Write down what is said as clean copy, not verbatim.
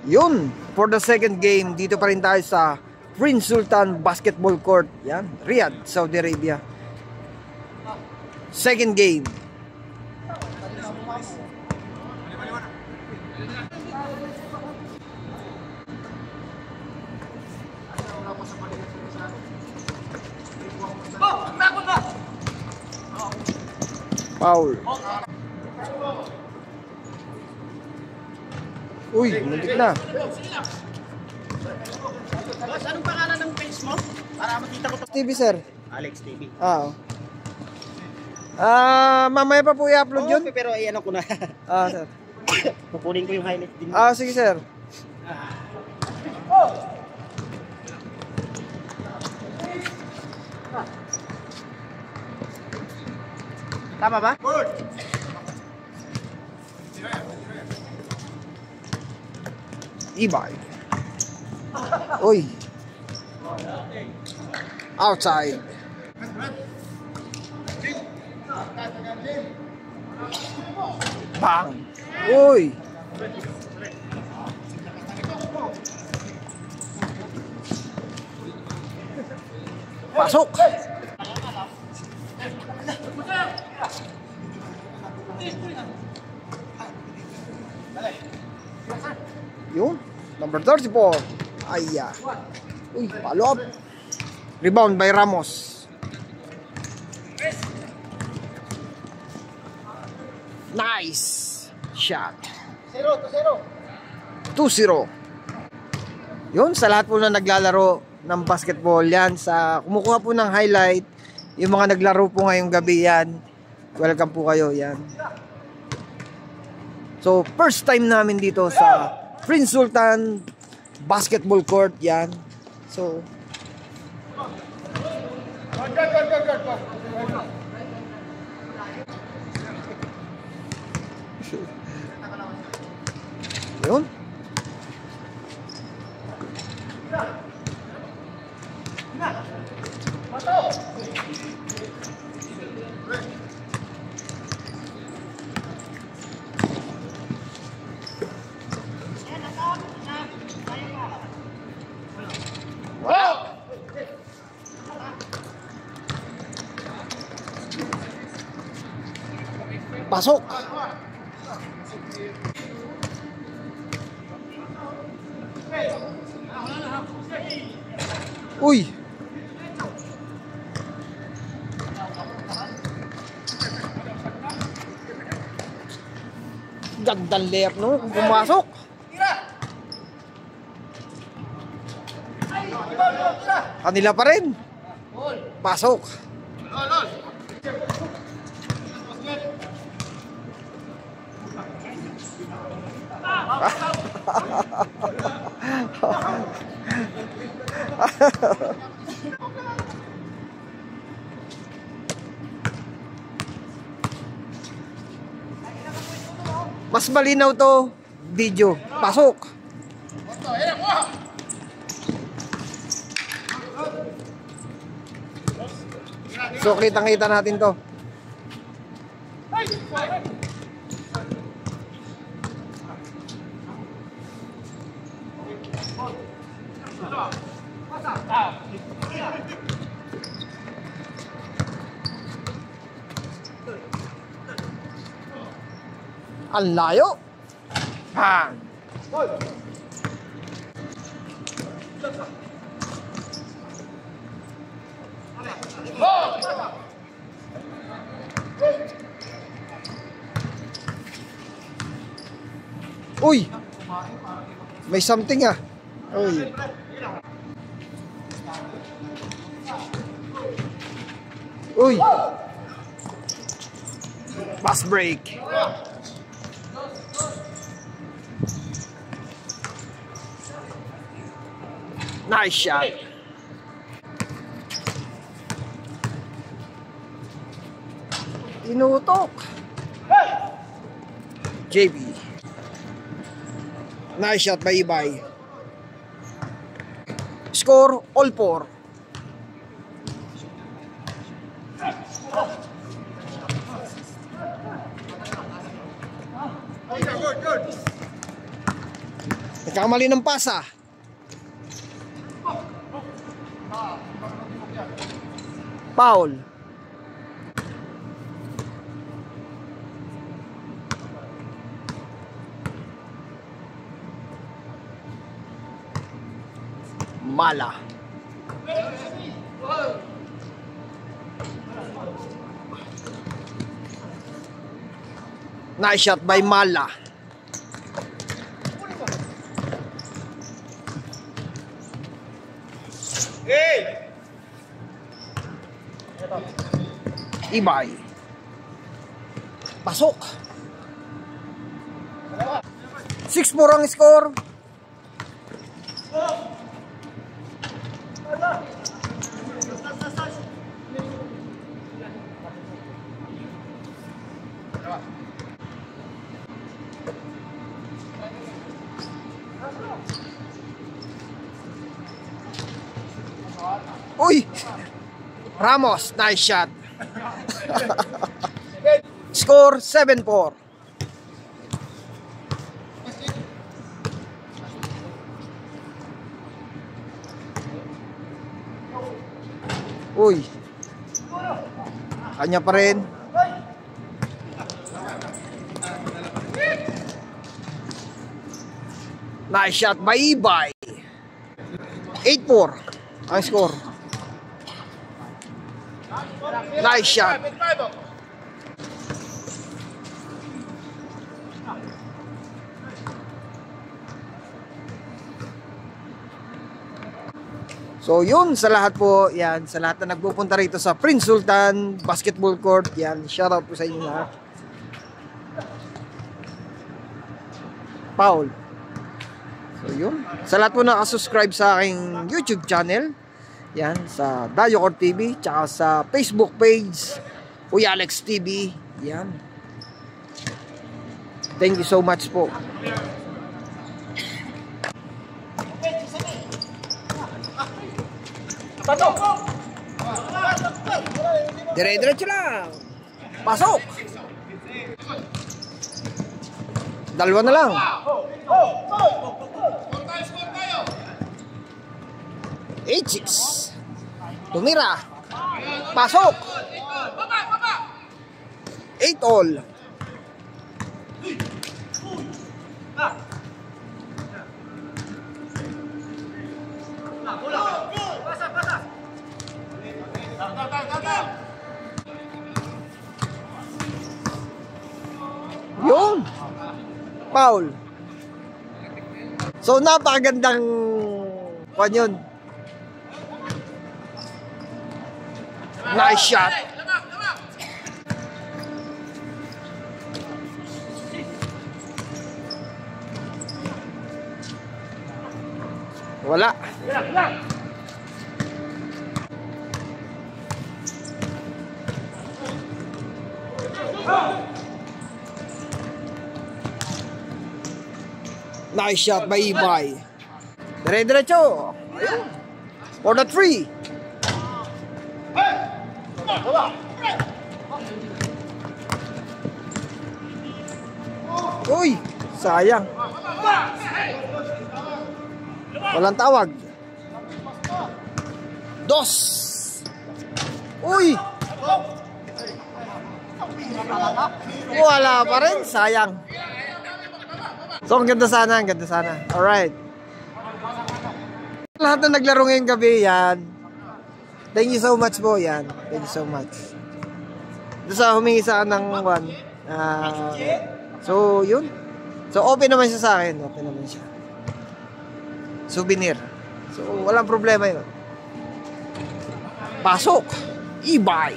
Yun, for the second game, dito pa rin tayo sa Prince Sultan Basketball Court. Yan, Riyadh, Saudi Arabia. Second game. Foul. Uy, muntik na. Boss, anong pangalan ng page mo? Para makita ko to. TV, sir. Alex TV. Mamaya pa po i-upload yun. Pero ano ko na. Sir. Kukunin ko yung highlight din. Sige, sir. Tama ba? Ibay. Uy. Outside. Bang. Uy. Pasok. Yun. Number 34. Aya. Uy, follow up. Rebound by Ramos. Nice shot. 2-0. Yun, sa lahat po na naglalaro ng basketball yan, sa kumukuha po ng highlight, yung mga naglaro po ngayong gabi yan, welcome po kayo yan. So, first time namin dito sa Prince Sultan Basketball Court yan. So, yun. Wow! Pasok! Uy! Gandang layup no, kung pumasok. Kanila pa rin. Pasok. Mas malinaw to video. Pasok. So kitang-kita natin to. Ang layo. Bang. Uy. May something ah. Uy. Uy. Pass break. Nice shot. Inutok. JB. Nice shot by Ibay. Score all four. Nagkamali ng pasa. Foul. Mala. Nice shot by Mala. Ibay. Pasok. 6-4 ang score. Uy! Ramos, nice shot. Score 7-4. Uy. Kanya pa rin. Nice shot by Ibay. 8-4 ang score. Nice shot. So yun, sa lahat po, yan, sa lahat na nagpupunta rito sa Prince Sultan Basketball Court, yan, shoutout po sa inyo lahat. Paul. So yun, sa lahat po nakasubscribe sa aking YouTube channel, yan, sa Dayo Court TV, tsaka sa Facebook page, Kuya Alex TV, yan. Thank you so much po. Dire-diretso lang. Pasok. Dalawa na lang. 8-6. Tumira. Pasok. 8-all. Yun. Foul. So napakagandang kwan yun. Nice shot. Wala. Nice shot by Ibay. Dire-diretso. Ayun. For the 3. Uy, sayang. Walang tawag. Dos. Uy. Wala pa rin, sayang. So, ang ganda sana, ang ganda sana. Alright. Lahat na naglaro ngayong gabi, yan. Thank you so much po, yan. Thank you so much. Doon sa humingi sa ng one. So, yun. So, open naman siya sa akin. Open naman siya. Souvenir. So, walang problema yun. Pasok. Ibay.